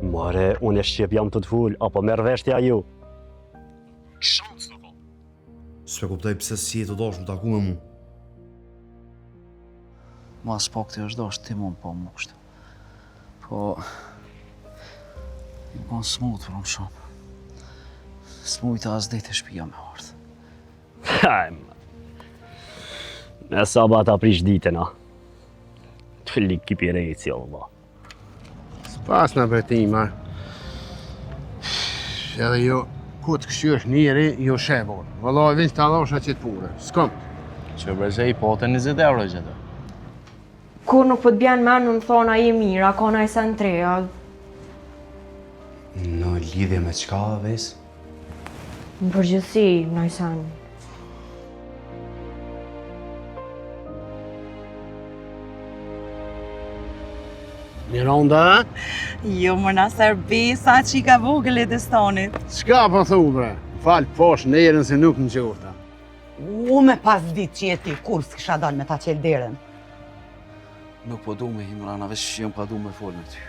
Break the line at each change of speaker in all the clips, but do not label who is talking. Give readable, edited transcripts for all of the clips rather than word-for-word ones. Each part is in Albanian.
More, unë e shqip jam të t'full, apo merë veshtja ju.
Shansë në ko.
S'pe kuptoj pse si e të dosh më taku me mu.
Mas pak të është dosh ti mund po më kështë. Po... Më konë smut për më shumë. Smujta as dhejtë e shpia me ardhë.
Hajmë. Nësa ba ta prish ditena. Të lik kipi rejci, Allah.
S'pas në betima. Edhe jo, ku të këshysh njeri, jo shebor. Vëllaj, vinç të allosha që të pure. S'kom.
Që bërse i pote 20 euro që të.
Kur nuk po të bjen me në më thona i mira, kona i sen treja.
Në lidhje me qka, ves?
Në përgjithsi, në i sen.
Një ronda,
Jo, më na serbesa që i ka vogël e destonit.
s'ka po thu, bre. Falë posh në erën se nuk në qurta.
U me pas ditë që jeti kur s'kisha dal me ta qel derën.
Nuk po du me Himrana, veç që jam pa du me folë me ty.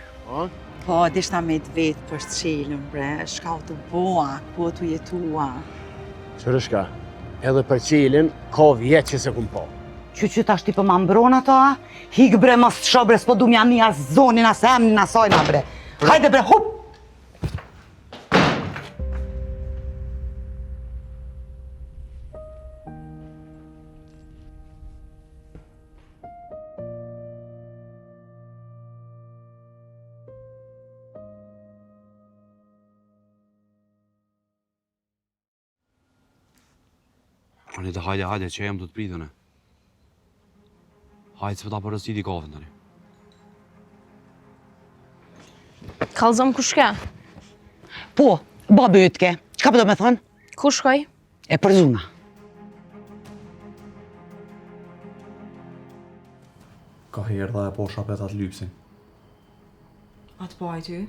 Po, dishta me të vetë për s'qelën, bre. Shka u të boa, ku të jetua.
Qërëshka, edhe për qelin, ka vjetë që se kum po.
Që tash ti për ma mbron ato, a? Hik bre, mos të shobre, s'po du mja një as zonin, as emnin, asojna, bre. Hajde bre, hup!
Anita, hajde, që jam të të pritën e. Hajde, s'pe ta përësit i kafën të një.
Kallëzëm ku shke?
Po, babi ytke, qka përdo me thonë?
Ku shkoj?
E për zuna.
Ka herë dha e po shapet atë lypsin.
Atë po ty?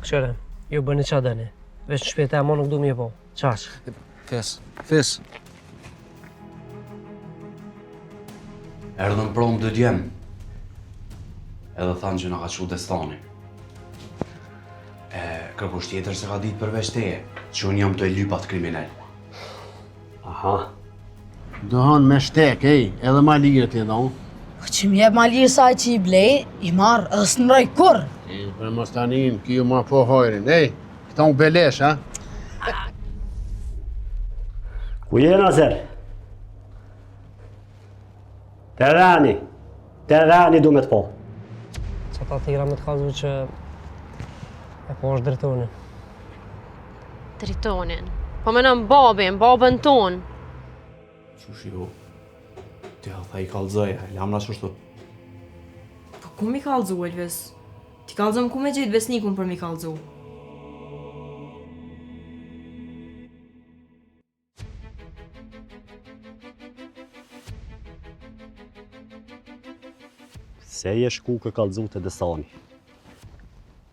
Këshore, ju bëni qa dëni. Veç në shpete e mo nuk du mi e po. Qash?
Fes.
Erdhën promë dë djemë. Edhe thanë që nga ka qu destani. Kërkush tjetër se ka ditë përveç teje, që unë jam të e lypat kriminal.
Aha.
Dohon me shtek, edhe ma lirë t'i dhonë.
Po që mi jep ma lirë saj që i blej, i marrë edhe së nëraj kur.
Për mos tanin, kjo ma po hojrin. Këta u belesh, ha?
Ku jena, zer? Terani du me të po.
Qa ta tira me të kazu që e po është dritonin.
Dritonin? Po menon babën ton.
Qushi jo, ti ha tha i kalëzoj, lamra qështu.
Po ku mi kallëzu, Elves? Ti kallëzëm ku me gjithë besnikun për mi kallëzu?
Se je shku kë kallëzu të desani.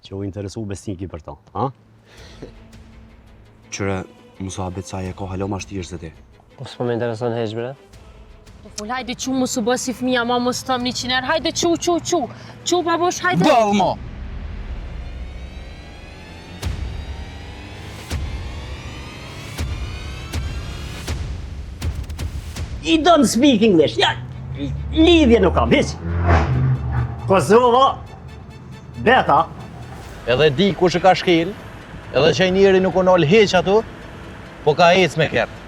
Që u interesu besniki për ta, ha?
Qëre, mëso abet sa e ka halo ma shtirë se ti.
Po s'po me intereson heq, bre?
Po full, hajde qu më së bë si fëmija, ma më së tëm 100 herë, hajde qu. Qu, babosh, hajde.
Dëllë, mo!
I don't speak English, ja, lidhje nuk kam, hiq. Kosova, beta.
Edhe di kush e ka shkel, edhe që njeri nuk o nol heq atu, po ka ec me kërë.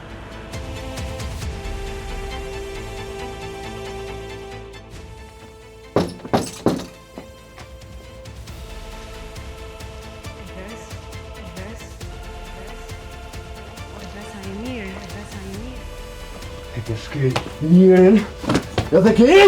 E ke shkel njerin, edhe ke